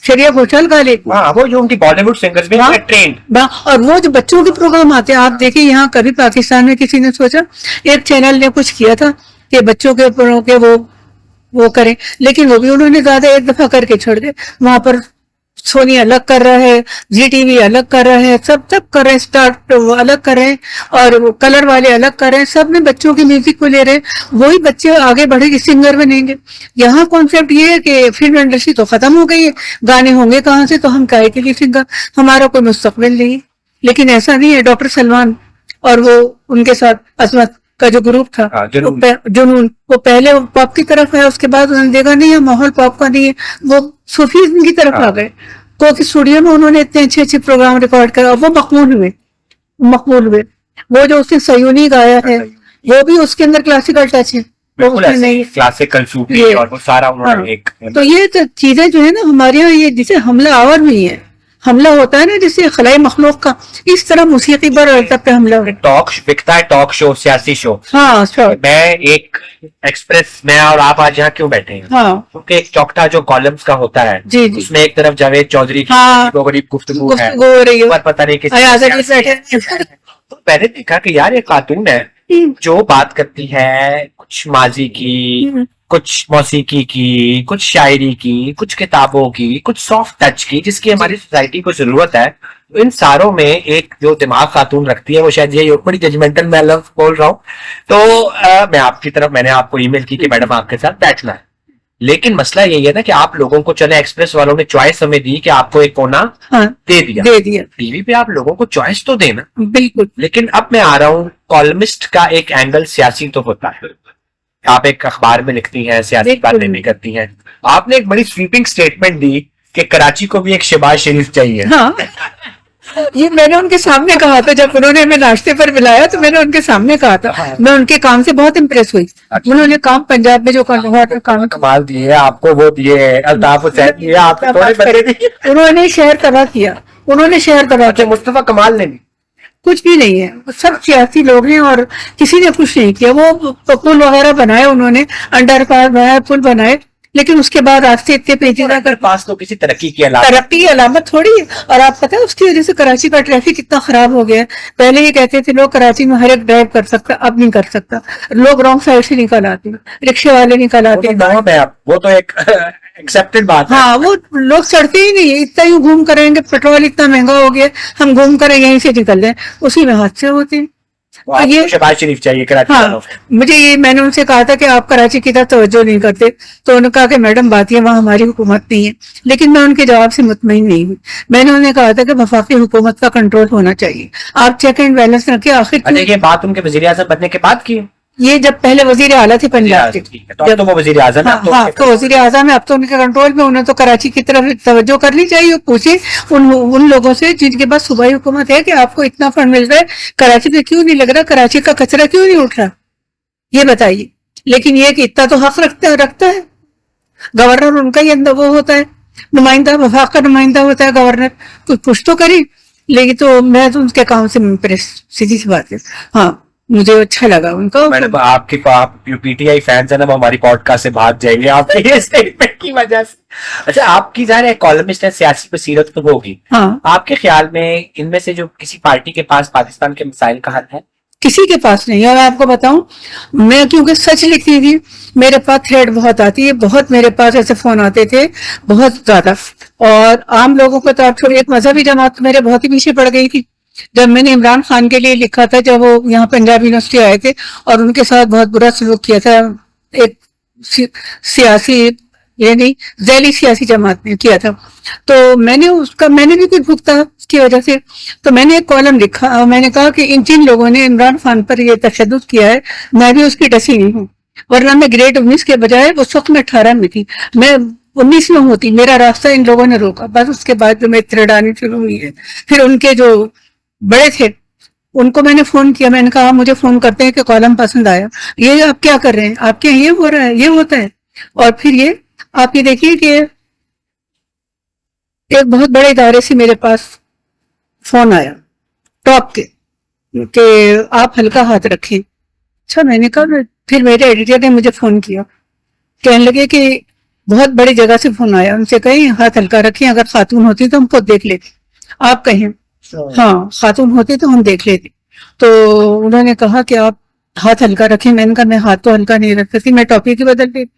شریعہ گھوشال گا لیتے, وہ جو ان کی بالی ووڈ سنگرز بھی ٹرینڈ. اور وہ جو بچوں کے پروگرام آتے ہیں, آپ دیکھیں یہاں کبھی پاکستان میں کسی نے سوچا, ایک چینل نے کچھ کیا تھا کہ بچوں کے وہ کریں, لیکن وہ بھی انہوں نے زیادہ ایک دفعہ کر کے چھوڑ دے. وہاں پر سونی الگ کر رہا ہے, زی ٹی وی الگ کر رہا ہے, سب کر رہے ہیں, اسٹارٹ الگ کر رہے ہیں, اور کلر والے الگ کر رہے ہیں. سب میں بچوں کی میوزک کو لے رہے ہیں, وہی بچے آگے بڑھے گی سنگر بنیں گے. یہاں کانسیپٹ یہ ہے کہ فلم انڈسٹری تو ختم ہو گئی ہے, گانے ہوں گے کہاں سے, تو ہم کائے کے لیے سنگر, ہمارا کوئی مستقبل نہیں. لیکن ایسا نہیں ہے. ڈاکٹر سلمان اور وہ ان کے ساتھ عظمت کا جو گروپ تھا جنون, وہ پہلے پاپ کی طرف ہے, اس کے بعد انہوں نے دیکھا نہیں ہے ماحول پاپ کا نہیں ہے, وہ صوفیزم کی طرف آ گئے. کوک اسٹوڈیو میں انہوں نے اتنے اچھے پروگرام ریکارڈ کرا, وہ مقبول ہوئے. وہ جو اس نے سیونی گایا ہے, وہ بھی اس کے اندر کلاسیکل ٹچ ہے, کلاسیکل صوفی, اور وہ سارا انہوں نے ایک. تو یہ چیزیں جو ہے نا ہمارے یہاں, یہ جسے حملہ آور بھی ہے, حملہ ہوتا ہے نا جیسے خلائی مخلوق کا, اس طرح موسیقی پر پہ حملہ بکتا ہے. ٹاک شو, سیاسی شو. ہاں میں ایک ایکسپریس میں اور آپ آج یہاں کیوں بیٹھے ہیں, کیونکہ ایک چوکٹا جو کالمز کا ہوتا ہے, اس میں ایک طرف جاوید چودھری کی غریب گفتگو ہے, پتہ نہیں کس. تو میں نے دیکھا کہ یار یہ خاتون ہے جو بات کرتی ہے کچھ ماضی کی, کچھ موسیقی کی, کچھ شاعری کی, کچھ کتابوں کی, کچھ سافٹ ٹچ کی, جس کی ہماری سوسائٹی کو ضرورت ہے. ان ساروں میں ایک جو دماغ خاتون رکھتی ہے, وہ شاید یہ بڑی ججمنٹل میں لفظ بول رہا ہوں, تو میں آپ کی طرف, میں نے آپ کو ای میل کی کہ میڈم آپ کے ساتھ بیٹھنا ہے. لیکن مسئلہ یہی ہے نا کہ آپ لوگوں کو, چلے ایکسپریس والوں نے چوائس ہمیں دی کہ آپ کو ایک کونا دے دیا, ٹی وی پہ آپ لوگوں کو چوائس تو دینا. بالکل. لیکن اب میں آ رہا ہوں, کالمسٹ کا ایک اینگل سیاسی تو ہوتا ہے, آپ ایک اخبار میں لکھتی ہیں, سیاسی باتیں بھی کرتی ہیں. آپ نے ایک بڑی سویپنگ اسٹیٹمنٹ دی کہ کراچی کو بھی ایک شہباز شریف چاہیے. ہاں یہ میں نے ان کے سامنے کہا تھا, جب انہوں نے ہمیں ناشتے پر بلایا تو میں نے ان کے سامنے کہا تھا. میں ان کے کام سے بہت امپریس ہوئی. انہوں نے کام پنجاب میں جو کام کمال دیے آپ کو, وہ دیے الطاف حسین دیے, آپ انہوں نے شہر تباہ کیا, انہوں نے شہر تباہ کیا. مصطفیٰ کمال نے بھی کچھ بھی نہیں ہے, سب سیاسی لوگ ہیں اور کسی نے کچھ نہیں کیا. وہ پل وغیرہ بنائے انہوں نے, انڈر پاس بنائے, پل بنائے, لیکن اس کے بعد راستے اتنے پیچیدہ کر پاس تو کسی ترقی کی علامت, ترقی کی علامت تھوڑی ہے. اور آپ پتہ ہے اس کی وجہ سے کراچی کا ٹریفک اتنا خراب ہو گیا ہے. پہلے یہ کہتے تھے لوگ کراچی میں ہر ایک ڈرائیو کر سکتا, اب نہیں کر سکتا. لوگ رانگ سائڈ سے نکل آتے ہیں, رکشے والے نکل آتے ہیں. وہ تو ایک ایکسپٹڈ بات ہے. ہاں وہ لوگ چڑھتے ہی نہیں, اتنا ہی گھوم کریں گے, پیٹرول اتنا مہنگا ہو گیا, ہم گھوم کر یہیں سے نکل جائیں, اسی میں حادثے ہوتے ہیں. یہ شہباز شریف چاہیے کراچی. ہاں مجھے یہ, میں نے ان سے کہا تھا کہ آپ کراچی کی طرف توجہ نہیں کرتے, تو انہوں نے کہا کہ میڈم بات یہ وہاں ہماری حکومت نہیں ہے. لیکن میں ان کے جواب سے مطمئن نہیں ہوئی. میں نے انہیں کہا تھا کہ وفاقی حکومت کا کنٹرول ہونا چاہیے, آپ چیک اینڈ بیلنس رکھیں. آخر یہ بات ان کے وزیر اعظم بننے کے بعد کی, یہ جب پہلے وزیر اعلیٰ تھے پنجاب کے, تو وہ وزیر اعظم ہے. ہاں تو وزیر اعظم ہے اب تو ان کے کنٹرول میں. انہیں تو کراچی کی طرف توجہ کرنی چاہیے, پوچھیں ان لوگوں سے جن کے پاس صوبائی حکومت ہے کہ آپ کو اتنا فنڈ مل رہا ہے, کراچی پہ کیوں نہیں لگ رہا, کراچی کا کچرا کیوں نہیں اٹھ رہا, یہ بتائیے. لیکن یہ کہ اتنا تو حق رکھتا ہے گورنر, ان کا ہی اندر وہ ہوتا ہے نمائندہ, وفاق کا نمائندہ ہوتا ہے گورنر, تو کچھ تو کریں. لیکن تو میں تو ان کے کام سے امپریس, سیدھی سی بات ہے. ہاں مجھے اچھا لگا ان کا. آپ کی پی ٹی آئی فینس ہیں نا, وہ ہماری پوڈ کاسٹ سے بھاگ جائیں گے آپ کے اسٹیٹمنٹ کی وجہ سے. اچھا آپ کی ظاہر ہے کالمسٹ ہے, سیاسی بصیرت تو ہوگی. ہاں آپ کے خیال میں ان میں سے جو کسی پارٹی کے پاس پاکستان کے مسائل کا حل ہے؟ کسی کے پاس نہیں. اور آپ کو بتاؤں, میں کیونکہ سچ لکھتی تھی, میرے پاس تھریڈ بہت آتی ہے, بہت میرے پاس ایسے فون آتے تھے بہت زیادہ. اور عام لوگوں کو تو آپ چھوڑی, ایک مذہبی جماعت میرے بہت ہی پیچھے پڑ گئی تھی. جب میں نے عمران خان کے لیے لکھا تھا, جب وہ یہاں پنجاب یونیورسٹی آئے تھے اور ان کے ساتھ بہت برا سلوک کیا تھا ایک سیاسی, یعنی ذیلی سیاسی جماعت نے کیا تھا, تو میں نے بھی کچھ بھگتا اس کی وجہ سے. تو میں نے ایک کالم لکھا اور میں نے کہا کہ جن لوگوں نے عمران خان پر یہ تشدد کیا ہے, میں بھی اس کی ڈسی نہیں ہوں. ورنہ میں گریڈ 19 کے بجائے اس وقت میں 18 میں تھی, میں 19 میں ہوتی. میرا راستہ ان لوگوں نے روکا. بس اس کے بعد جو میں تھریڈ آنی شروع ہوئی ہے, پھر ان کے جو بڑے تھے ان کو میں نے فون کیا, میں نے کہا مجھے فون کرتے ہیں کہ کالم پسند آیا, یہ آپ کیا کر رہے ہیں, آپ کے یہ ہو رہا ہے, یہ ہوتا ہے. اور پھر یہ آپ یہ دیکھیے کہ ایک بہت بڑے ادارے سے میرے پاس فون آیا ٹاپ کے کہ آپ ہلکا ہاتھ رکھیں. اچھا میں نے کہا, پھر میرے ایڈیٹر نے مجھے فون کیا, کہنے لگے کہ بہت بڑی جگہ سے فون آیا, ان سے کہیں ہاتھ ہلکا رکھیں, اگر خاتون ہوتی تو ہم خود دیکھ لیتے, آپ کہیں ہاں خاتون ہوتی تو ہم دیکھ لیتے. تو انہوں نے کہا کہ آپ ہاتھ ہلکا رکھیں. میں نے کہا میں ہاتھ تو ہلکا نہیں رکھ سکتی, میں ٹاپی کی بدل دیتی,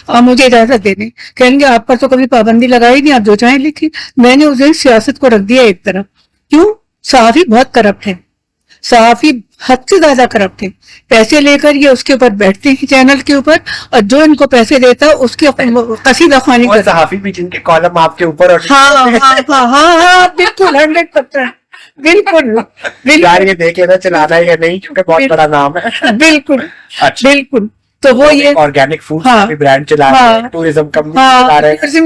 آپ مجھے اجازت دے دیں. کہیں گے آپ پر تو کبھی پابندی لگائی نہیں, آپ جو چاہیں لکھیں. میں نے اس دن سیاست کو رکھ دیا ایک طرف. کیوں؟ صحافی بہت کرپٹ ہے, صحافی حد سے زیادہ کرپٹ ہے. پیسے لے کر یہ اس کے اوپر بیٹھتے ہیں چینل کے اوپر, اور جو ان کو پیسے دیتا ہے اس کی قصیدہ خوانی کرتا ہے. صحافی بھی جن کے کالم آپ کے اوپر, ہاں بالکل 100%, بالکل یار یہ دیکھے نا چلانا ہے یا نہیں, کیونکہ بہت بڑا نام ہے. بالکل بالکل. تو وہ یہ آرگینک فوڈ بھی برانڈ چلا رہے ہیں, ٹورزم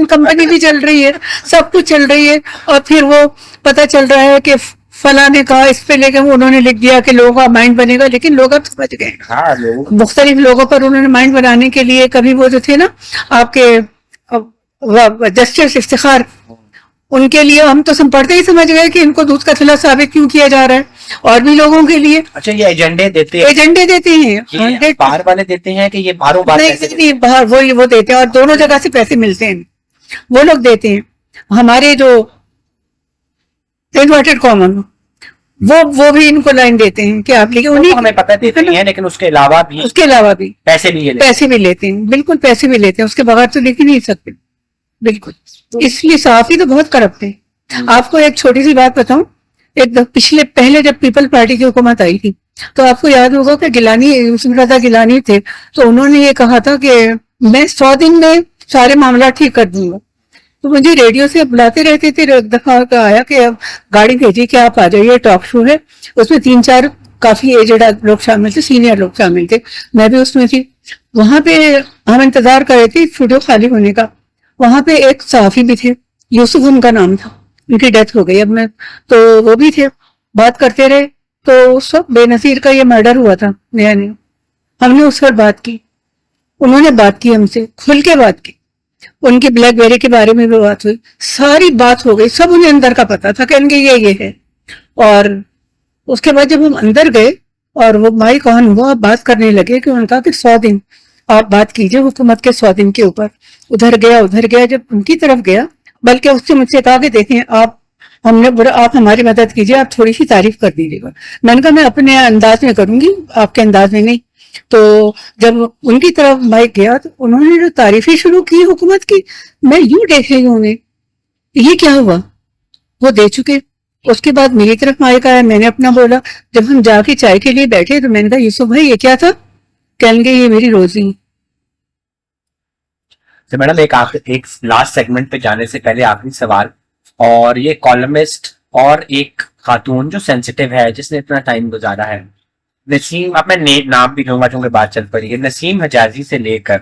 کمپنی بھی چل رہی ہے, سب کچھ چل رہی ہے. اور پھر وہ پتہ چل رہا ہے کہ فلاں نے کہا اس پہ, لے کے انہوں نے لکھ دیا کہ لوگوں کا مائنڈ بنے گا. لیکن لوگ اب سمجھ گئے, مختلف لوگوں پر انہوں نے مائنڈ بنانے کے لیے, کبھی وہ جو تھے نا آپ کے جسٹس افتخار, ان کے لیے ہم تو پڑھتے ہی سمجھ گئے کہ ان کو دودھ کا تھیلا ثابت کیوں کیا جا رہا ہے, اور بھی لوگوں کے لیے. اچھا یہ ایجنڈے دیتے ہیں, باہر والے دیتے ہیں کہ یہ باہروں بار نہیں, باہر وہ دیتے ہیں, اور دونوں جگہ سے پیسے ملتے ہیں, وہ لوگ دیتے ہیں. ہمارے جو انورٹڈ کامن وہ بھی ان کو لائن دیتے ہیں کہ آپ لکھیں, ہمیں پتہ دیتے ہیں, لیکن اس کے علاوہ بھی پیسے بھی لیتے ہیں. بالکل پیسے بھی لیتے ہیں, اس کے بغیر تو لکھ ہی نہیں سکتے. بالکل, اس لیے صحافی تو بہت کرپٹ ہے. آپ کو ایک چھوٹی سی بات بتاؤں, پہلے جب پیپل پارٹی کی حکومت آئی تھی تو آپ کو یاد ہوگا کہ رضا گیلانی تھے, تو انہوں نے یہ کہا تھا کہ میں 100 دن میں سارے معاملات ٹھیک کر دوں گا. تو مجھے ریڈیو سے بلاتے رہتے تھے. ایک دفعہ آیا کہ اب گاڑی بھیجی کہ آپ آ جائیے, ٹاک شو ہے, اس میں 3-4 काफी एजेड लोग शामिल थे, सीनियर लोग शामिल थे, मैं भी उसमें थी। वहां पे हम इंतजार कर रहे थे स्टूडियो खाली होने का। वहां पे एक सहाफी भी थे, यूसुफ उनका नाम था, उनकी डेथ हो गई अब मैं, तो वो भी थे। बात करते रहे तो सब बेनजीर का ये मर्डर हुआ था नया नया, हमने उस पर बात की, उन्होंने बात की हमसे, खुल के बात की, उनकी ब्लैकबेरी के बारे में भी बात हुई, सारी बात हो गई, सब उन्हें अंदर का पता था, कहेंगे ये है। और उसके बाद जब हम अंदर गए और वो माइक ऑन हुआ, बात करने लगे कि उन्होंने कहा कि 100 दिन आप बात कीजिए हुकूमत के 100 दिन के ऊपर। उधर गया, जब उनकी तरफ गया, बल्कि उससे मुझसे कहा कि देखें आप, आप हमारी मदद कीजिए, आप थोड़ी सी तारीफ कर दीजिएगा। मैंने कहा मैं अपने अंदाज में करूंगी, आपके अंदाज में नहीं। तो जब उनकी तरफ माइक गया तो उन्होंने जो तारीफें शुरू की हुकूमत की, मैं यूं देख रही हूँ उन्हें, ये क्या हुआ, वो दे चुके। उसके बाद मेरी तरफ माइक आया, मैंने अपना बोला। जब हम जाके चाय के लिए बैठे तो मैंने कहा यूसुफ भाई ये क्या था, कहेंगे ये मेरी रोजी। तो मैडम एक लास्ट सेगमेंट पे जाने से पहले आखिरी सवाल, और ये कॉलमिस्ट और एक खातून जो सेंसिटिव है, जिसने इतना टाइम गुजारा है, नसीम, अब मैं नाम भी लूंगा क्योंकि बात चल पड़ी है, नसीम हिजाजी से लेकर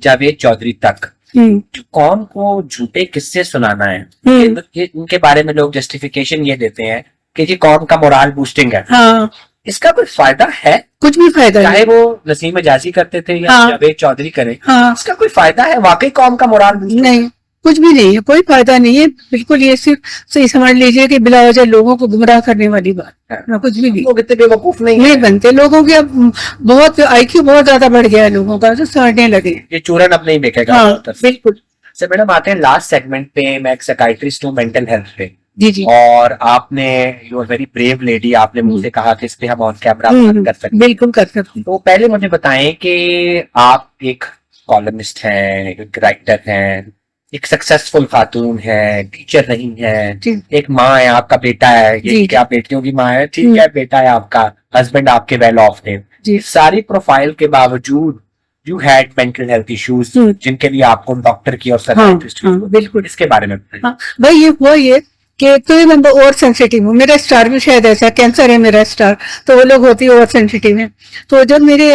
जावेद चौधरी तक, कौन को झूठे किस्से सुनाना है, इनके बारे में लोग जस्टिफिकेशन ये देते हैं कि जी कौम का मोरल बूस्टिंग है। हाँ, इसका कोई फायदा है? कुछ भी फायदा नहीं, चाहे वो नसीम हिजाजी करते थे या जावेद चौधरी करे, इसका कोई फायदा है वाकई कौम का मोरल नहीं, कुछ भी नहीं है, कोई फायदा नहीं है, बिल्कुल। ये सिर्फ सही समझ लीजिए कि बिला वजह लोगों को गुमराह करने वाली बात है, ना कुछ भी नहीं। लोग इतने बेवकूफ नहीं बनते, लोगों के अब बहुत IQ बहुत ज्यादा बढ़ गया है लोगों का, तो समझने लगे, ये चूरन अब नहीं बिकेगा। बिल्कुल। सर मैडम आते हैं लास्ट सेगमेंट पे, मैं एक साइकियाट्रिस्ट हूँ मेंटल हेल्थ पे, जी, और आपने, you are very brave lady, आपने मुझसे कहा कि इस पे हम ऑन कैमरा बात कर सकते हैं। बिल्कुल कर सकते। तो पहले मुझे बताएं कि आप एक कॉलमिस्ट हैं, एक राइटर हैं, एक सक्सेसफुल खातून है, टीचर नहीं है, एक माँ है, आपका बेटा है, ये क्या बेटियों की माँ है, ठीक है, बेटा है आपका, हस्बैंड आपके वेल ऑफ थे, सारी प्रोफाइल के बावजूद you had mental health issues, जिनके लिए आपको डॉक्टर की और साइकियाट्रिस्ट, बिल्कुल, इसके बारे में भाई ये हुआ ये कि एक तो मैं ओवर सेंसिटिव हूँ, मेरा स्टार भी शायद ऐसा, कैंसर है मेरा स्टार, तो वो लोग होती है ओवर सेंसिटिव है। तो जब मेरे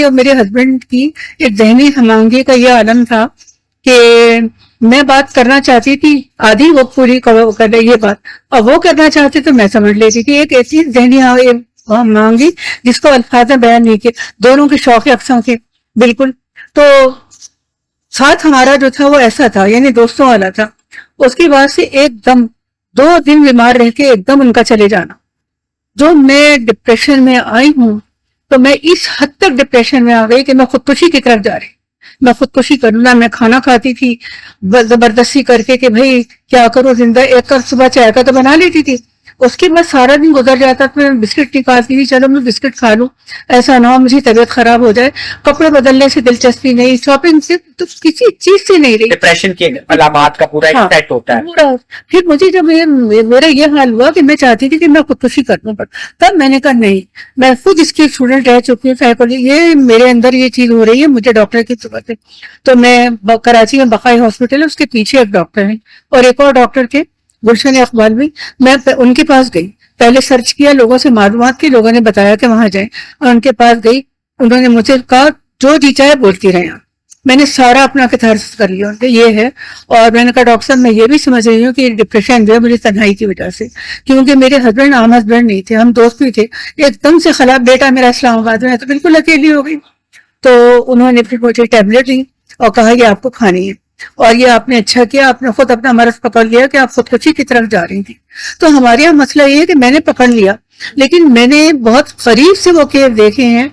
और मेरे हस्बैंड की एक जहनी हमांगी का ये आलम था कि मैं बात करना चाहती थी, आधी वो पूरी कर रही ये बात, और वो करना चाहते तो मैं समझ लेती थी। एक ऐसी जहनी हमांगी जिसको अल्फाज में बयान नहीं किए, दोनों के शौक अक्सर थे, बिल्कुल। तो साथ हमारा जो था वो ऐसा था, यानी दोस्तों वाला था। उसके बाद से एकदम 2 दिन बीमार रह के एकदम उनका चले जाना, जो मैं डिप्रेशन में आई हूँ, तो मैं इस हद तक डिप्रेशन में आ गई कि मैं खुदकुशी की तरफ जा रही, मैं खुदकुशी करूँ। मैं खाना खाती थी जबरदस्ती करके कि भाई क्या करूँ, जिंदा एक कप सुबह चाय का तो बना लेती थी, उसके बाद सारा दिन गुजर जाता तो मैं बिस्किट निकालती थी, चलो मैं बिस्किट खा लूं, ऐसा ना हो मुझे तबीयत खराब हो जाए। कपड़े बदलने से दिलचस्पी नहीं, शॉपिंग से तो किसी चीज से नहीं रही। डिप्रेशन के अलामात का पूरा एक सेट होता है। फिर मुझे जब मेरा ये हाल हुआ कि मैं चाहती थी कि मैं खुदकुशी करना पड़, तब मैंने कहा नहीं, मैं खुद इसकी स्टूडेंट रह चुकी हूँ साइकोलॉजी, ये मेरे अंदर ये चीज हो रही है, मुझे डॉक्टर की जरूरत है। तो मैं कराची में बकाई हॉस्पिटल है, उसके पीछे एक डॉक्टर है और एक और डॉक्टर थे गुलशन इकबाल भी, मैं उनके पास गई, पहले सर्च किया, लोगों से मालूमात की, लोगों ने बताया कि वहां जाए, और उनके पास गई। उन्होंने मुझे कहा जो जी चाहे बोलती रहे। मैंने सारा अपना कैथारसिस कर लिया उनके, ये है। और मैंने कहा डॉक्टर साहब मैं ये भी समझ रही हूँ कि डिप्रेशन जो है मुझे तन्हाई की वजह से, क्योंकि मेरे हस्बैंड आम हस्बैंड नहीं थे, हम दोस्त भी थे, एकदम से खराब बेटा मेरा इस्लामाबाद में, तो बिल्कुल अकेली हो गई। तो उन्होंने फिर मुझे टैबलेट दी और कहा ये आपको खानी है, और ये आपने अच्छा किया, आपने खुद अपना मर्ज पकड़ लिया कि आप खुदकुशी की तरफ जा रही थी। तो हमारे यहाँ मसला ये है कि मैंने पकड़ लिया, लेकिन मैंने बहुत करीब से वो केस देखे हैं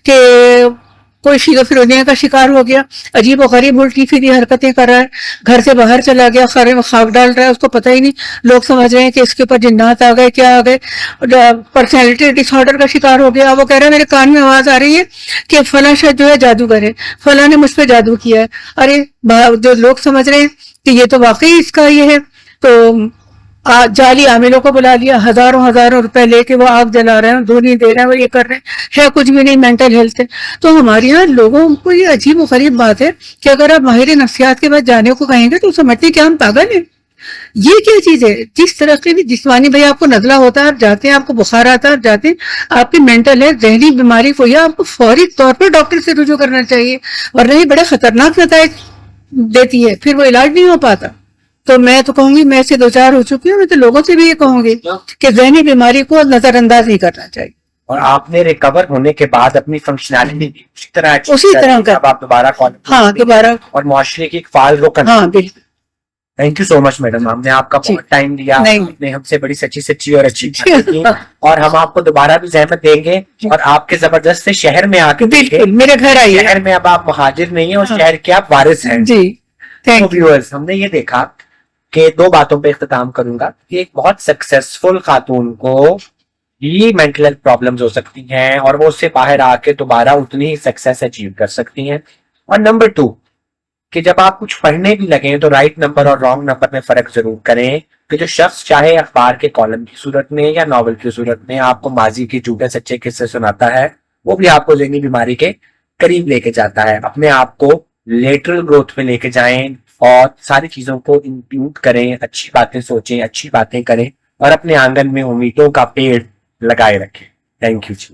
कि कोई शिज़ोफ्रेनिया का शिकार हो गया, अजीब और गरीब उल्टी सीधी हरकतें कर रहा है, घर से बाहर चला गया, खरे में खाक डाल रहा है, उसको पता ही नहीं, लोग समझ रहे हैं कि इसके ऊपर जिन्नात आ गए, क्या आ गए, पर्सनैलिटी डिसऑर्डर का शिकार हो गया। वो कह रहा है मेरे कान में आवाज आ रही है कि फला शायद जो है जादूगर है, फला ने मुझ पर जादू किया है। अरे जो लोग समझ रहे हैं कि ये तो वाकई इसका ये है, तो जाली आमिलों को बुला लिया, हजारों रुपए लेके वो आग जला रहे हैं, धोनी दे रहे हैं, वो ये कर रहे हैं, कुछ भी नहीं, मेंटल हेल्थ है। तो हमारे यहाँ लोगों को ये अजीब और गरीब बात है कि अगर आप माहिर नफ्सियात के पास जाने को कहेंगे तो समझते क्या हम पागल हैं, یہ کیا چیز ہے؟ جس طرح سے بھی جسمانی بھائی آپ کو نزلہ ہوتا ہے، آپ جاتے ہیں، آپ کو بخار آتا ہے، آپ جاتے ہیں، آپ کی مینٹل ہے، ذہنی بیماری کوئی ہے، آپ کو فوری طور پر ڈاکٹر سے رجوع کرنا چاہیے، ورنہ یہ بڑے خطرناک نتائج دیتی ہے، پھر وہ علاج نہیں ہو پاتا۔ تو میں تو کہوں گی، میں اس سے دو چار ہو چکی ہوں، میں تو لوگوں سے بھی یہ کہوں گی کہ ذہنی بیماری کو نظر انداز نہیں کرنا چاہیے۔ اور آپ نے ریکور ہونے کے بعد اپنی فنکشنالٹی اسی طرح کا اب آپ دوبارہ ہاں دوبارہ اور معاشرے کی ایک فعال رکن۔ ہاں بالکل۔ Thank you so much madam, ہم نے آپ کا بہت ٹائم لیا، آپ نے ہم سے بڑی سچی اور اچھی باتیں کی، اور ہم آپ کو دوبارہ بھی زحمت دیں گے، اور آپ کے زبردست سے شہر میں آ کے بالکل میرے گھر آئیے۔ شہر میں اب آپ مہاجر نہیں ہیں، اور شہر کے آپ وارث ہیں۔ جی تھینک یو۔ ویورز، ہم نے یہ دیکھا کہ دو باتوں پہ اختتام کروں گا کہ ایک بہت سکسیسفل خاتون کو یہ مینٹل ہیلتھ پرابلمز ہو سکتی ہیں، اور وہ اس سے باہر آ کے دوبارہ اتنی ہی سکسیس اچیو کر سکتی ہیں۔ اور نمبر 2 کہ جب آپ کچھ پڑھنے بھی لگیں تو رائٹ نمبر اور رانگ نمبر میں فرق ضرور کریں، کہ جو شخص چاہے اخبار کے کالم کی صورت میں یا ناول کی صورت میں آپ کو ماضی کے جھوٹے سچے قصے سناتا ہے، وہ بھی آپ کو ذہنی بیماری کے قریب لے کے جاتا ہے۔ اپنے آپ کو لیٹرل گروتھ میں لے کے جائیں، اور ساری چیزوں کو انکلوڈ کریں، اچھی باتیں سوچیں، اچھی باتیں کریں، اور اپنے آنگن میں امیدوں کا پیڑ لگائے رکھیں۔ Thank you G.